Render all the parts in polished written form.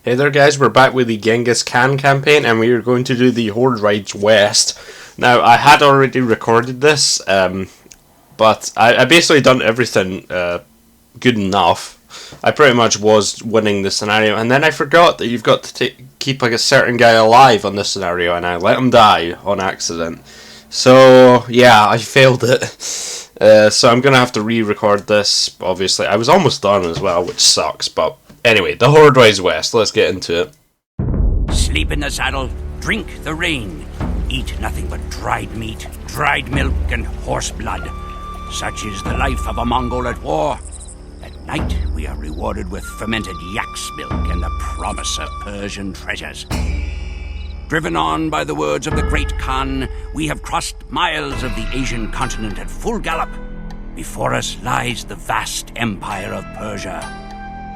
Hey there guys, we're back with the Genghis Khan campaign and we are going to do the Horde Rides West. Now, I had already recorded this, but I basically done everything good enough. I pretty much was winning the scenario, and then I forgot that you've got to keep like a certain guy alive on this scenario, and I let him die on accident. So, yeah, I failed it. So I'm going to have to re-record this, obviously. I was almost done as well, which sucks, but anyway, the Horde Rides West, let's get into it. Sleep in the saddle, drink the rain, eat nothing but dried meat, dried milk, and horse blood. Such is the life of a Mongol at war. At night, we are rewarded with fermented yak's milk and the promise of Persian treasures. Driven on by the words of the great Khan, we have crossed miles of the Asian continent at full gallop. Before us lies the vast empire of Persia.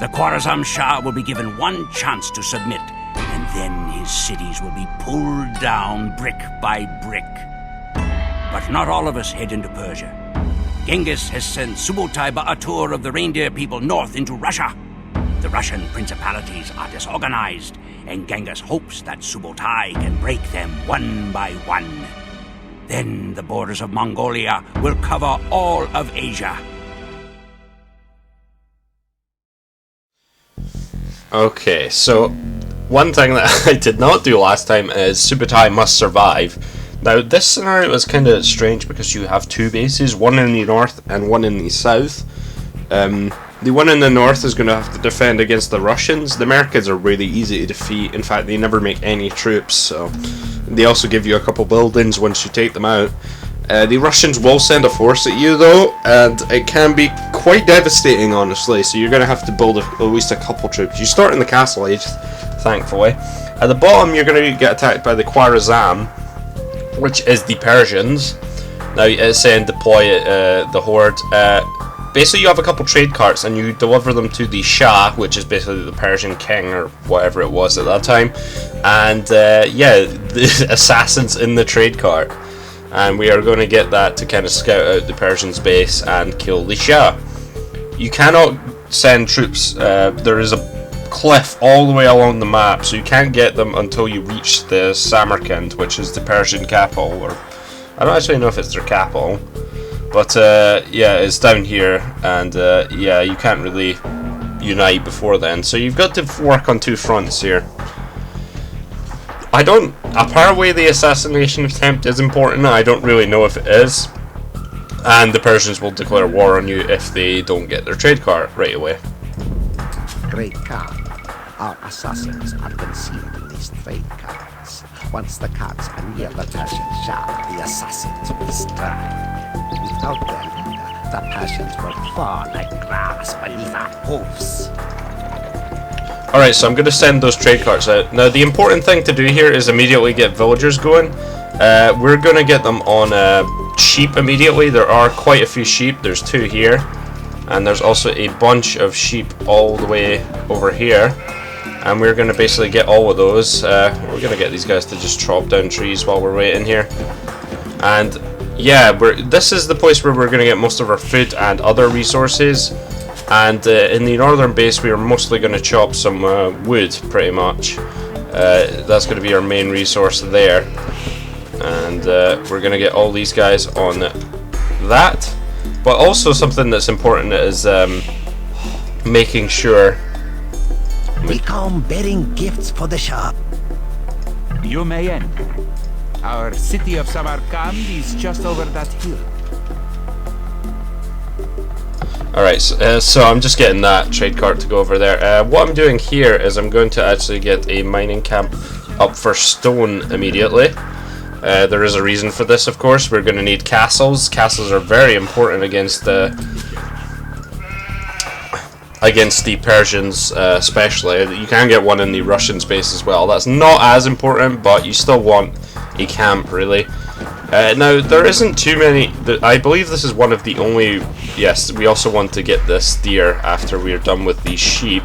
The Khwarazm Shah will be given one chance to submit, and then his cities will be pulled down brick by brick. But not all of us head into Persia. Genghis has sent Subutai Ba'atur of the reindeer people north into Russia. The Russian principalities are disorganized, and Genghis hopes that Subutai can break them one by one. Then the borders of Mongolia will cover all of Asia. Okay, so one thing that I did not do last time is Subutai must survive. Now, this scenario is kind of strange because you have two bases, one in the north and one in the south. The one in the north is going to have to defend against the Russians. The Americans are really easy to defeat. In fact, they never make any troops, so they also give you a couple buildings once you take them out. The Russians will send a force at you though, and it can be quite devastating, honestly, so you're going to have to build at least a couple troops. You start in the castle age, thankfully. At the bottom you're going to get attacked by the Khwarazm, which is the Persians. Now it's saying deploy the Horde. Basically you have a couple trade carts and you deliver them to the Shah, which is basically the Persian king or whatever it was at that time. And yeah, the assassins in the trade cart. And we are going to get that to kind of scout out the Persians' base and kill the Shah. You cannot send troops. There is a cliff all the way along the map, so you can't get them until you reach the Samarkand, which is the Persian capital. Or I don't actually know if it's their capital, but yeah, it's down here, and yeah, you can't really unite before then. So you've got to work on two fronts here. Apparently the assassination attempt is important. I don't really know if it is. And the Persians will declare war on you if they don't get their trade cart right away. Great Khan, our assassins are concealed in these trade carts. Once the carts are near the Persian Shah, the assassins will strike. Without their leader, the Persians will fall like grass beneath our hoofs. Alright, so I'm going to send those trade carts out. Now, the important thing to do here is immediately get villagers going. We're going to get them on sheep immediately. There are quite a few sheep. There's two here. And there's also a bunch of sheep all the way over here. And we're going to basically get all of those. We're going to get these guys to just chop down trees while we're waiting here. And yeah, this is the place where we're going to get most of our food and other resources. And in the northern base we are mostly going to chop some wood, pretty much. That's going to be our main resource there. And we're going to get all these guys on that. But also something that's important is making sure... We come bearing gifts for the Shah. You may enter. Our city of Samarkand is just over that hill. Alright, so I'm just getting that trade cart to go over there. What I'm doing here is I'm going to actually get a mining camp up for stone immediately. There is a reason for this, of course. We're going to need castles. Castles are very important against the Persians, especially. You can get one in the Russian space as well. That's not as important, but you still want a camp, really. Now, there isn't too many... I believe this is one of the only... Yes, we also want to get this deer after we're done with these sheep.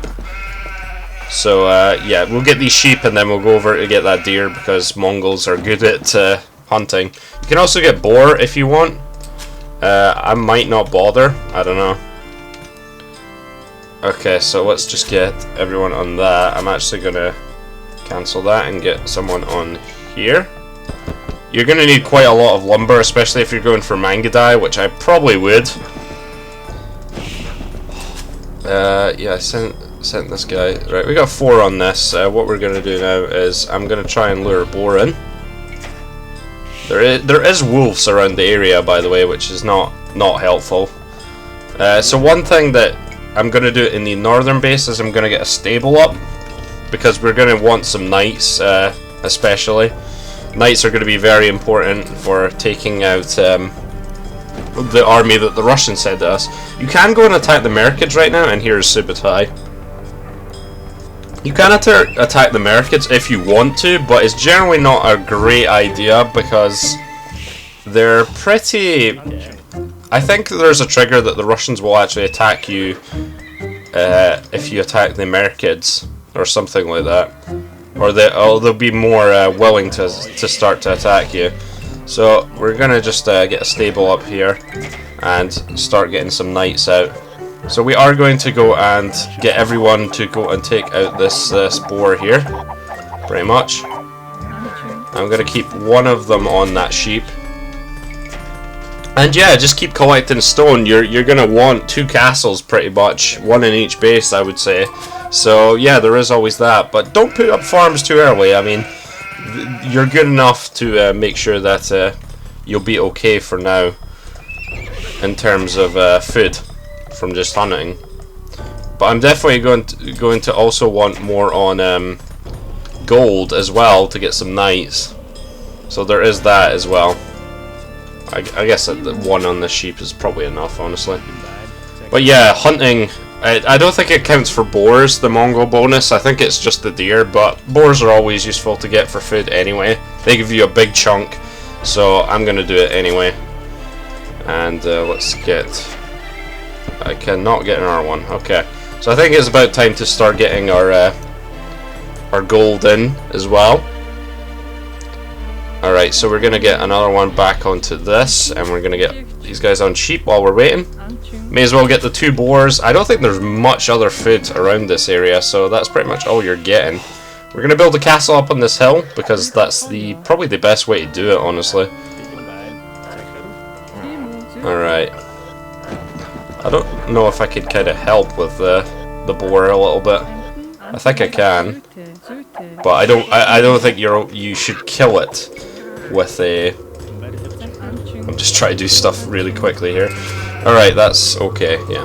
So, yeah, we'll get these sheep and then we'll go over to get that deer because Mongols are good at hunting. You can also get boar if you want. I might not bother. I don't know. Okay, so let's just get everyone on that. I'm actually gonna cancel that and get someone on here. You're gonna need quite a lot of lumber, especially if you're going for Mangadai, which I probably would. Yeah, I sent this guy. Right, we got 4 on this. What we're gonna do now is I'm gonna try and lure a boar in. There is wolves around the area, by the way, which is not helpful. So one thing that I'm gonna do in the northern base is I'm gonna get a stable up, because we're gonna want some knights, especially. Knights are gonna be very important for taking out the army that the Russians sent to us. You can go and attack the Merkids right now, and here's Subutai. You can attack the Merkids if you want to, but it's generally not a great idea because they're pretty... I think there's a trigger that the Russians will actually attack you if you attack the Merkids or something like that, or they'll be more willing to start to attack you. So we're gonna just get a stable up here and start getting some knights out. So we are going to go and get everyone to go and take out this boar here, pretty much. I'm gonna keep one of them on that sheep. And yeah, just keep collecting stone. You're gonna want 2 castles pretty much, 1 in each base, I would say. So yeah, there is always that, but don't put up farms too early. I mean, you're good enough to make sure that you'll be okay for now in terms of food from just hunting. But I'm definitely going to also want more on gold as well to get some knights. So there is that as well. I guess that the 1 on the sheep is probably enough, honestly. But yeah, hunting, I don't think it counts for boars, the Mongol bonus. I think it's just the deer, but boars are always useful to get for food anyway. They give you a big chunk, so I'm going to do it anyway. And let's get... I cannot get an R1. Okay, so I think it's about time to start getting our gold in as well. Alright, so we're going to get another one back onto this, and we're going to get these guys on sheep while we're waiting. May as well get the 2 boars. I don't think there's much other food around this area, so that's pretty much all you're getting. We're going to build a castle up on this hill, because that's probably the best way to do it, honestly. Alright. I don't know if I could kind of help with the boar a little bit. I think I can, but I don't think you should kill it with a... I'm just trying to do stuff really quickly here. Alright, that's okay, yeah.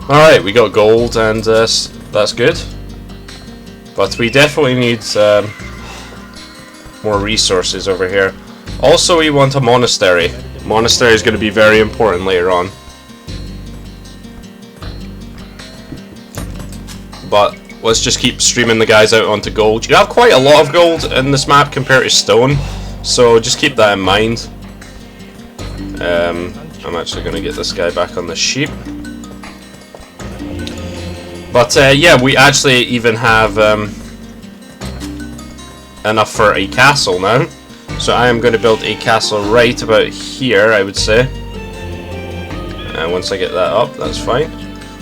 Alright, we got gold, and that's good. But we definitely need more resources over here. Also, we want a monastery. Monastery is going to be very important later on. But let's just keep streaming the guys out onto gold. You have quite a lot of gold in this map compared to stone, so just keep that in mind. I'm actually going to get this guy back on the sheep. But yeah, we actually even have enough for a castle now. So I am going to build a castle right about here, I would say. And once I get that up, that's fine.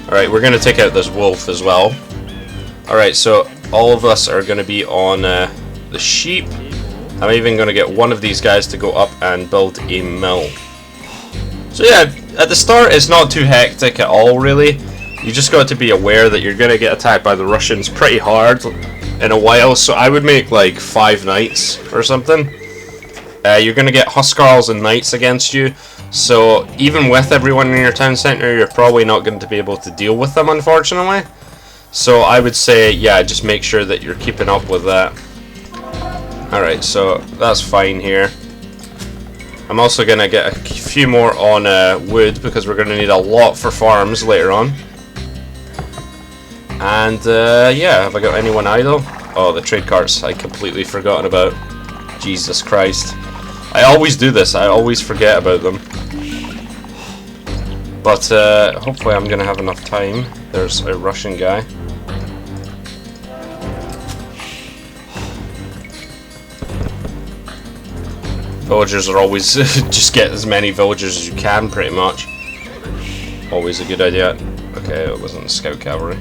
Alright, we're going to take out this wolf as well. Alright, so all of us are going to be on the sheep. I'm even going to get one of these guys to go up and build a mill. So yeah, at the start it's not too hectic at all, really. You just got to be aware that you're going to get attacked by the Russians pretty hard in a while. So I would make like 5 knights or something. You're going to get Huskarls and knights against you. So even with everyone in your town center, you're probably not going to be able to deal with them, unfortunately. So I would say, yeah, just make sure that you're keeping up with that. Alright, so that's fine here. I'm also going to get a few more on wood, because we're going to need a lot for farms later on. And yeah, have I got anyone idle? Oh, the trade carts I completely forgotten about. Jesus Christ. I always do this, I always forget about them. But hopefully I'm going to have enough time. There's a Russian guy. Villagers are always... just get as many villagers as you can, pretty much. always a good idea. Okay, it wasn't scout cavalry.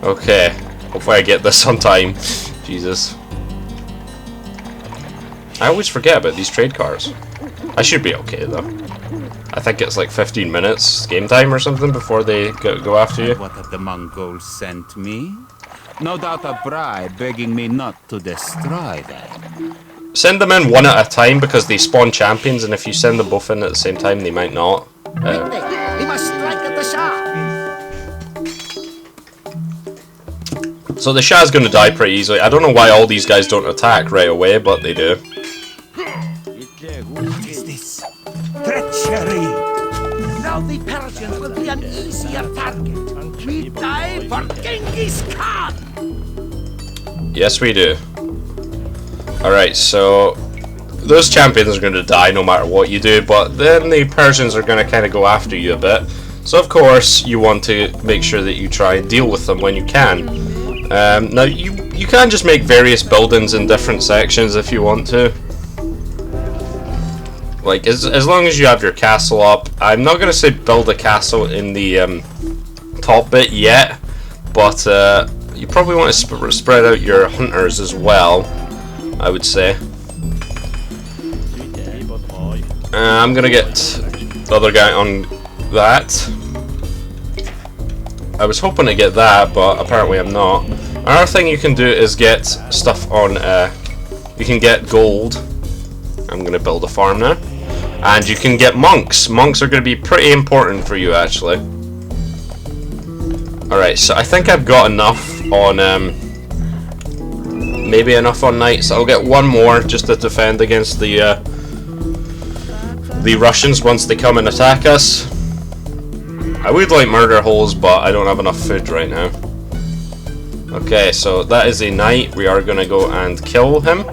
Okay, hopefully I get this on time. Jesus. I always forget about these trade cars. I should be okay though. I think it's like 15 minutes game time or something before they go after you. What have the Mongols sent me? No doubt a bribe begging me not to destroy them. Send them in one at a time because they spawn champions, and if you send them both in at the same time, they might not. We must strike at the Shah. So the Shah's going to die pretty easily. I don't know why all these guys don't attack right away, but they do. What is this? Treachery! Now the Persians will be an easier target. We die for Genghis Khan! Yes, we do. Alright, so those champions are going to die no matter what you do, but then the Persians are going to kind of go after you a bit. So of course, you want to make sure that you try and deal with them when you can. Now, you can just make various buildings in different sections if you want to. Like, as long as you have your castle up. I'm not going to say build a castle in the top bit yet, but you probably want to spread out your hunters as well, I would say. I'm going to get the other guy on that. I was hoping to get that, but apparently I'm not. Another thing you can do is get stuff on, you can get gold. I'm going to build a farm now. And you can get monks. Monks are going to be pretty important for you, actually. Alright, so I think I've got enough on, maybe enough on knights. I'll get one more just to defend against the Russians once they come and attack us. I would like murder holes, but I don't have enough food right now. Okay, so that is a knight. We are going to go and kill him.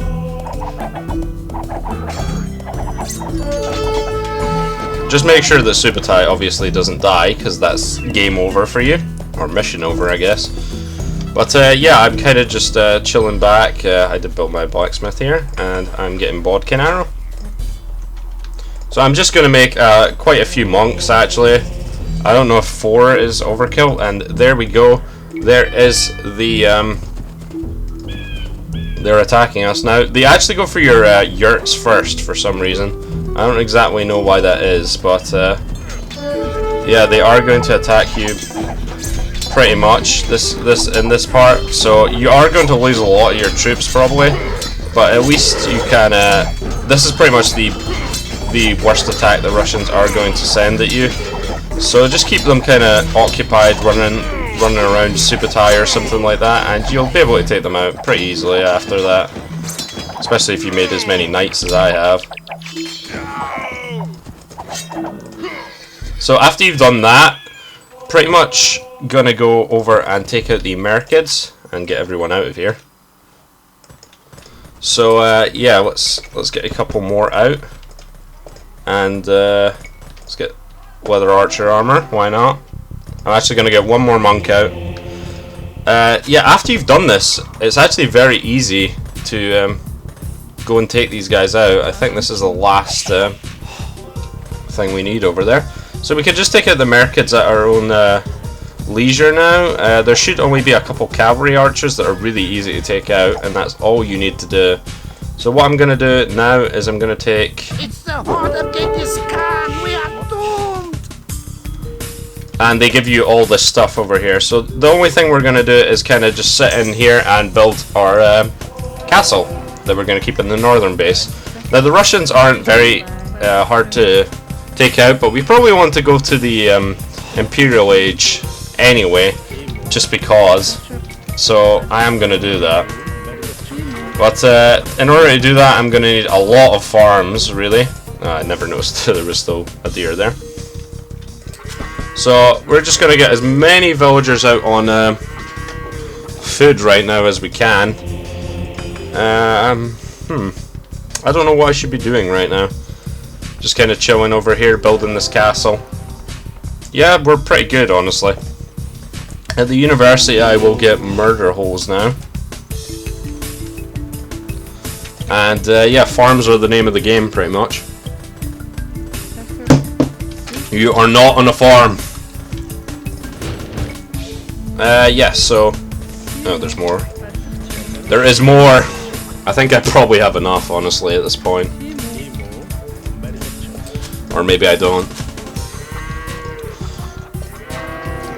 Just make sure that Subutai obviously doesn't die, because that's game over for you. Or mission over, I guess. But yeah, I'm kind of just chilling back. I did build my blacksmith here, and I'm getting bodkin arrow. So I'm just going to make quite a few monks, actually. I don't know if 4 is overkill, and there we go. There is the... they're attacking us now. They actually go for your yurts first, for some reason. I don't exactly know why that is, but yeah, they are going to attack you pretty much in this part. So you are going to lose a lot of your troops probably, but at least you can. This is pretty much the worst attack the Russians are going to send at you. So just keep them kind of occupied, running around Subutai or something like that, and you'll be able to take them out pretty easily after that. Especially if you made as many knights as I have. So after you've done that, pretty much gonna go over and take out the Merkids and get everyone out of here. So yeah, let's get a couple more out, and let's get leather archer armor. Why not? I'm actually gonna get one more monk out. Yeah, after you've done this, it's actually very easy to go and take these guys out. I think this is the last thing we need over there. So we can just take out the Merkids at our own leisure now. There should only be a couple cavalry archers that are really easy to take out, and that's all you need to do. So what I'm going to do now is I'm going to take... It's the Horde of Genghis Khan! We are doomed! And they give you all this stuff over here. So the only thing we're going to do is kind of just sit in here and build our castle that we're going to keep in the northern base. Now the Russians aren't very hard to take out, but we probably want to go to the imperial age anyway, just because. So I am going to do that. But in order to do that, I'm going to need a lot of farms, really. I never noticed there was still a deer there. So we're just going to get as many villagers out on food right now as we can. I don't know what I should be doing right now. Just kind of chilling over here, building this castle. Yeah, we're pretty good, honestly. At the university, I will get murder holes now. And yeah, farms are the name of the game, pretty much. You are not on a farm. Yes, so... Oh, there's more. There is more! I think I probably have enough, honestly, at this point. Or maybe I don't.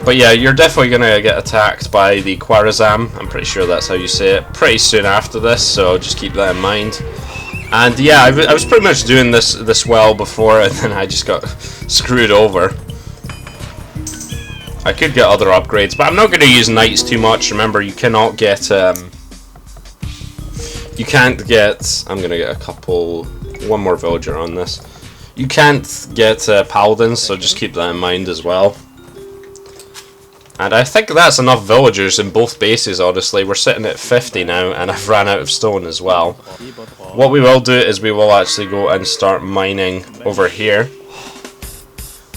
But yeah, you're definitely gonna get attacked by the Khwarazm. I'm pretty sure that's how you say it. Pretty soon after this, so just keep that in mind. And yeah, I was pretty much doing this well before, and then I just got screwed over. I could get other upgrades, but I'm not going to use knights too much. Remember, you cannot get... you can't get... I'm going to get a couple... One more villager on this. You can't get paladins, so just keep that in mind as well. And I think that's enough villagers in both bases, honestly. We're sitting at 50 now, and I've ran out of stone as well. What we will do is we will actually go and start mining over here.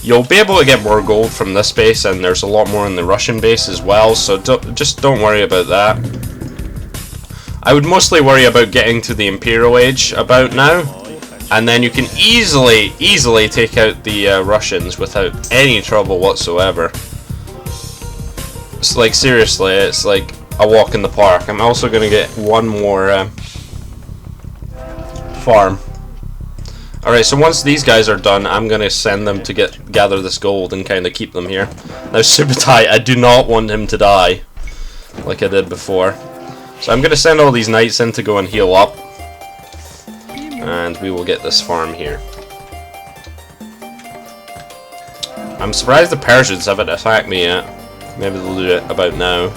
You'll be able to get more gold from this base, and there's a lot more in the Russian base as well, so just don't worry about that. I would mostly worry about getting to the Imperial Age about now, and then you can easily take out the Russians without any trouble whatsoever. It's like, seriously, it's like a walk in the park. I'm also going to get one more farm. Alright, so once these guys are done, I'm going to send them to gather this gold and kind of keep them here. Now, Subutai, I do not want him to die, like I did before. So I'm going to send all these knights in to go and heal up. And we will get this farm here. I'm surprised the Persians haven't attacked me yet. Maybe they'll do it about now.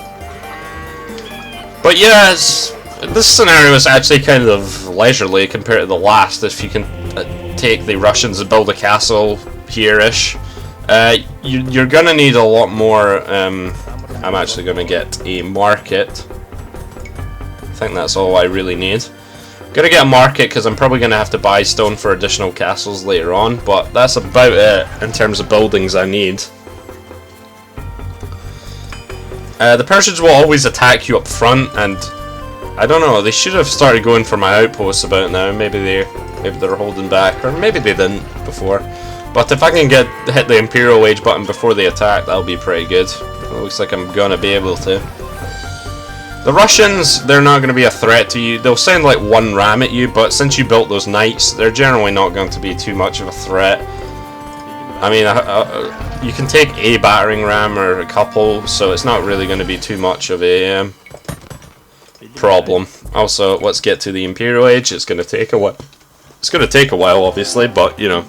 But yeah, this scenario is actually kind of leisurely compared to the last. If you can take the Russians and build a castle here-ish. You're going to need a lot more. I'm actually going to get a market. I think that's all I really need. Gonna get a market because I'm probably going to have to buy stone for additional castles later on. But that's about it in terms of buildings I need. The Persians will always attack you up front, and I don't know, they should have started going for my outposts about now. Maybe they're holding back, or maybe they didn't before. But if I can hit the Imperial Age button before they attack, that'll be pretty good. It looks like I'm gonna be able to. The Russians, they're not gonna be a threat to you. They'll send like one ram at you, but since you built those knights, they're generally not going to be too much of a threat. I mean, you can take a battering ram or a couple, so it's not really going to be too much of a problem. Also, let's get to the Imperial Age. It's going to take a while. It's going to take a while, obviously, but you know,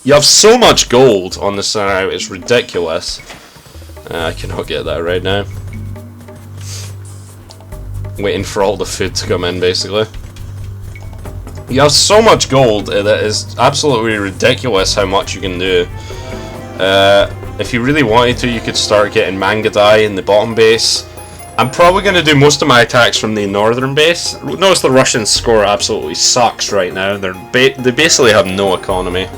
you have so much gold on this scenario. It's ridiculous. I cannot get that right now. Waiting for all the food to come in, basically. You have so much gold that is absolutely ridiculous how much you can do. If you really wanted to, you could start getting Mangadai in the bottom base. I'm probably going to do most of my attacks from the northern base. Notice the Russian score absolutely sucks right now. They basically have no economy.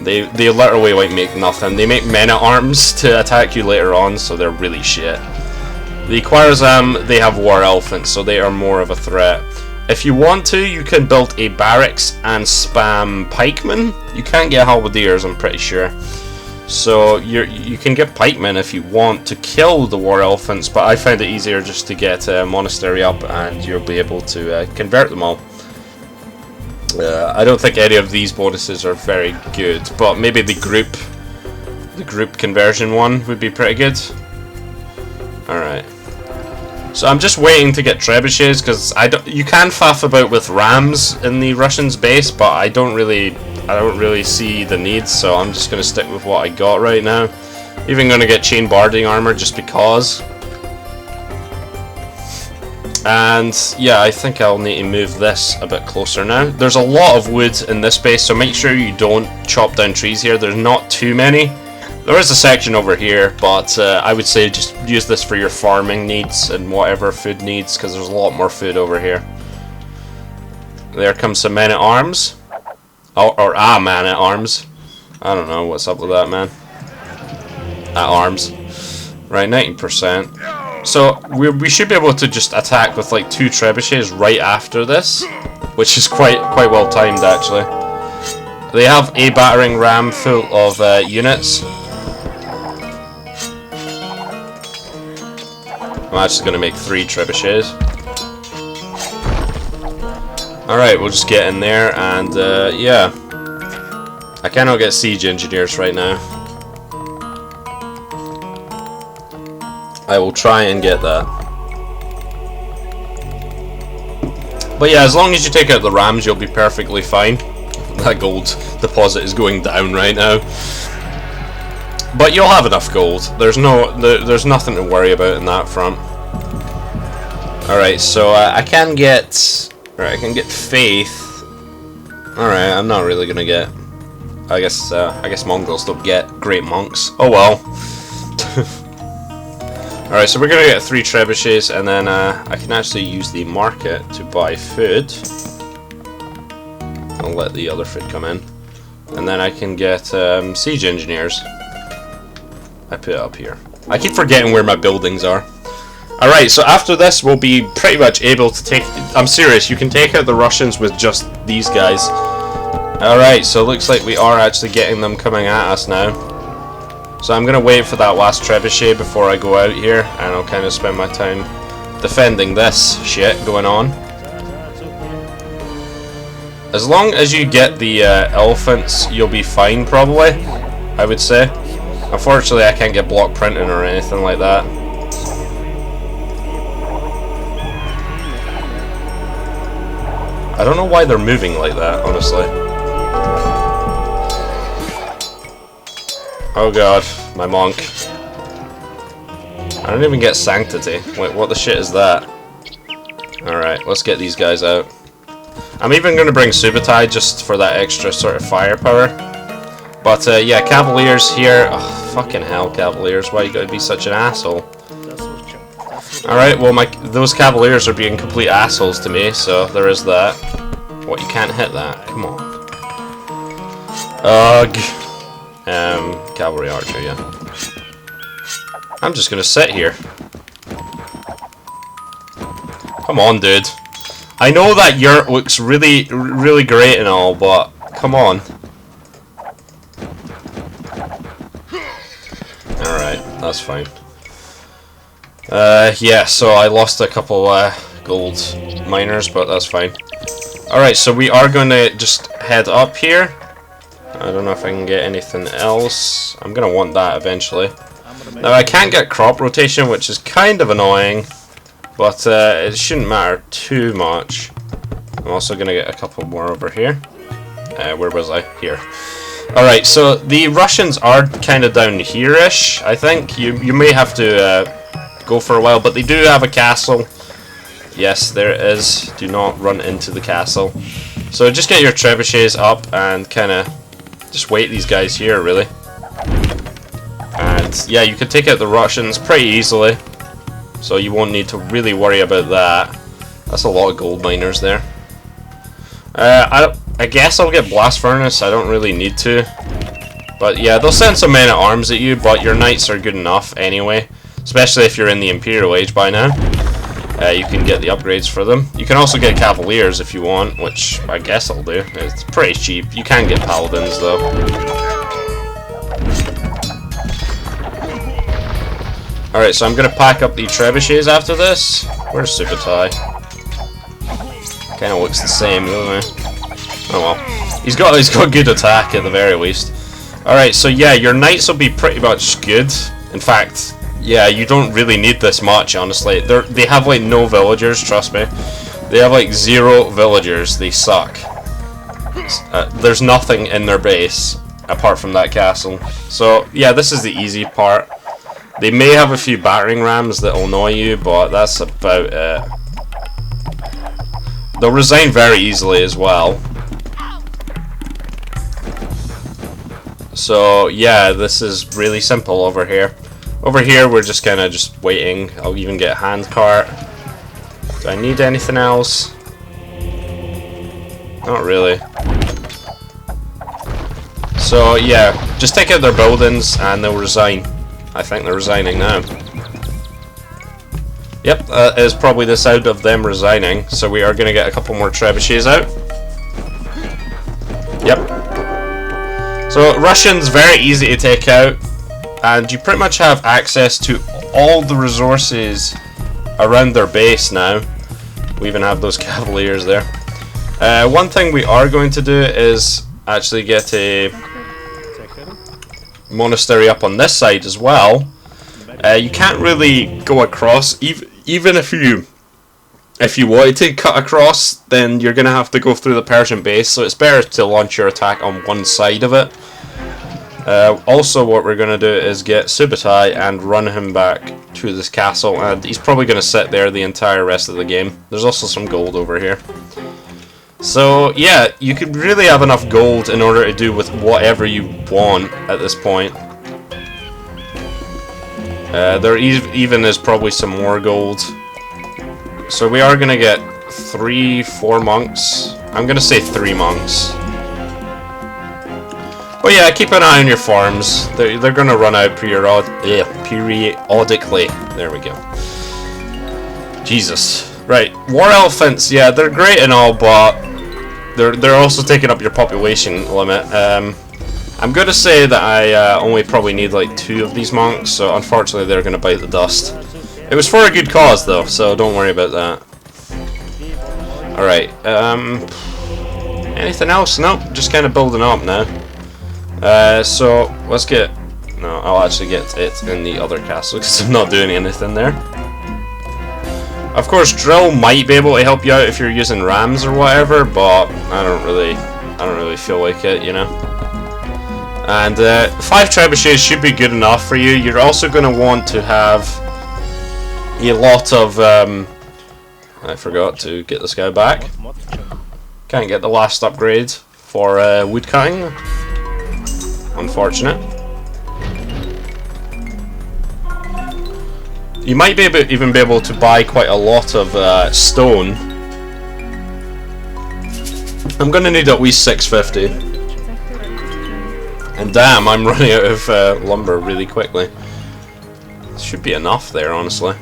They literally like make nothing. They make men-at-arms to attack you later on, so they're really shit. The Khwarazm, they have war elephants, so they are more of a threat. If you want to, you can build a barracks and spam pikemen. You can't get halberdiers, I'm pretty sure. So you can get pikemen if you want to kill the war elephants, but I find it easier just to get a monastery up and you'll be able to convert them all. I don't think any of these bonuses are very good, but maybe the group conversion one would be pretty good. Alright. So I'm just waiting to get trebuchets because you can faff about with rams in the Russians base, but I don't really see the need, so I'm just gonna stick with what I got right now. Even gonna get chain barding armor just because. And yeah, I think I'll need to move this a bit closer now. There's a lot of wood in this base, so make sure you don't chop down trees here. There's not too many. There is a section over here, but I would say just use this for your farming needs and whatever food needs, because there's a lot more food over here. There comes some men-at-arms. Or a man-at-arms. I don't know what's up with that, man. At arms. Right, 90%. So, we should be able to just attack with like 2 trebuchets right after this, which is quite well timed, actually. They have a battering ram full of units. I'm actually going to make 3 trebuchets. Alright, we'll just get in there and yeah. I cannot get siege engineers right now. I will try and get that. But yeah, as long as you take out the rams, you'll be perfectly fine. That gold deposit is going down right now. But you'll have enough gold. There's nothing to worry about in that front. Alright, so I can get... Alright, I can get faith. Alright, I'm not really gonna get... I guess Mongols don't get great monks. Oh well. Alright, so we're gonna get 3 trebuchets, and then I can actually use the market to buy food. I'll let the other food come in. And then I can get siege engineers. I put it up here. I keep forgetting where my buildings are. Alright, so after this we'll be pretty much able to take... I'm serious, you can take out the Russians with just these guys. Alright, so it looks like we are actually getting them coming at us now. So I'm going to wait for that last trebuchet before I go out here, and I'll kind of spend my time defending this shit going on. As long as you get the elephants, you'll be fine probably, I would say. Unfortunately, I can't get block printing or anything like that. I don't know why they're moving like that, honestly. Oh god, my monk. I don't even get sanctity. Wait, what the shit is that? Alright, let's get these guys out. I'm even going to bring Subutai just for that extra sort of firepower. But yeah, Cavaliers here. Oh, fucking hell, Cavaliers. Why you gotta be such an asshole? Alright, well those Cavaliers are being complete assholes to me, so there is that. What, you can't hit that? Come on. Ugh. Cavalry archer, yeah. I'm just gonna sit here. Come on, dude. I know that yurt looks really, really great and all, but come on. Alright, that's fine. Yeah, so I lost a couple gold miners, but that's fine. Alright, so we are going to just head up here. I don't know if I can get anything else. I'm going to want that eventually. Now, I can't get crop rotation, which is kind of annoying, but it shouldn't matter too much. I'm also going to get a couple more over here. Where was I? Here. Alright, so the Russians are kind of down here-ish, I think. You may have to go for a while, but they do have a castle. Yes, there it is. Do not run into the castle. So just get your trebuchets up and kind of just wait these guys here, really. And yeah, you can take out the Russians pretty easily, so you won't need to really worry about that. That's a lot of gold miners there. I guess I'll get Blast Furnace. I don't really need to. But yeah, they'll send some men at arms at you, but your knights are good enough anyway. Especially if you're in the Imperial Age by now. You can get the upgrades for them. You can also get Cavaliers if you want, which I guess I'll do. It's pretty cheap. You can get Paladins though. Alright, so I'm going to pack up the trebuchets after this. Where's Subutai? Kinda looks the same, doesn't he? Oh well. He's got good attack at the very least. Alright, so yeah, your knights will be pretty much good. In fact, yeah, you don't really need this much, honestly. They have like no villagers, trust me. They have like 0 villagers. They suck. There's nothing in their base apart from that castle. So yeah, this is the easy part. They may have a few battering rams that will annoy you, but that's about it. They'll resign very easily as well. So yeah, this is really simple over here. Over here we're just kind of just waiting. I'll even get a hand cart. Do I need anything else? Not really. So yeah, just take out their buildings and they'll resign. I think they're resigning now. Yep, that is probably the sound of them resigning. So we are going to get a couple more trebuchets out. Yep. So Russians very easy to take out, and you pretty much have access to all the resources around their base now. We even have those cavaliers there. One thing we are going to do is actually get a monastery up on this side as well. You can't really go across, even if you wanted to cut across, then you're going to have to go through the Persian base, so it's better to launch your attack on one side of it. Also, what we're going to do is get Subutai and run him back to this castle, and he's probably going to sit there the entire rest of the game. There's also some gold over here. So, yeah, you could really have enough gold in order to do with whatever you want at this point. There even is probably some more gold. So we are going to get 4 monks. I'm going to say 3 monks. But yeah, keep an eye on your farms. They're going to run out periodically. There we go. Jesus. Right, war elephants, yeah, they're great and all, but they're also taking up your population limit. I'm going to say that I only probably need like 2 of these monks, so unfortunately they're going to bite the dust. It was for a good cause though, so don't worry about that. Alright, anything else? Nope, just kind of building up now. So, let's get... No, I'll actually get it in the other castle, because I'm not doing anything there. Of course, drill might be able to help you out if you're using rams or whatever, but I don't really feel like it, you know. And 5 trebuchets should be good enough for you. You're also going to want to have a lot of... I forgot to get this guy back. Can't get the last upgrade for wood cutting. Unfortunate. You might even be able to buy quite a lot of stone. I'm going to need at least 650. And damn, I'm running out of lumber really quickly. Should be enough there, honestly.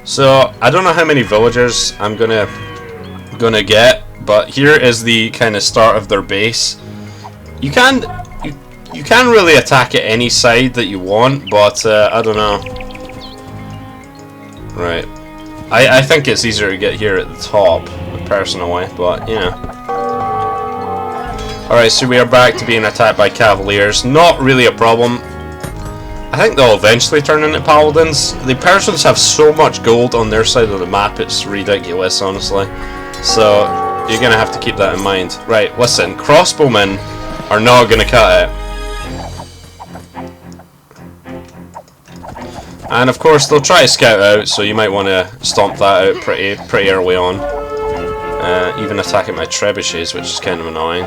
So I don't know how many villagers I'm gonna get, but here is the kind of start of their base. You can really attack at any side that you want, but I don't know. Right, I think it's easier to get here at the top, personally, but you know. Alright, so we are back to being attacked by cavaliers. Not really a problem. I think they'll eventually turn into paladins. The Persians have so much gold on their side of the map, it's ridiculous, honestly. So, you're going to have to keep that in mind. Right, listen, crossbowmen are not going to cut it. And of course, they'll try to scout out, so you might want to stomp that out pretty early on. Even attacking my trebuchets, which is kind of annoying.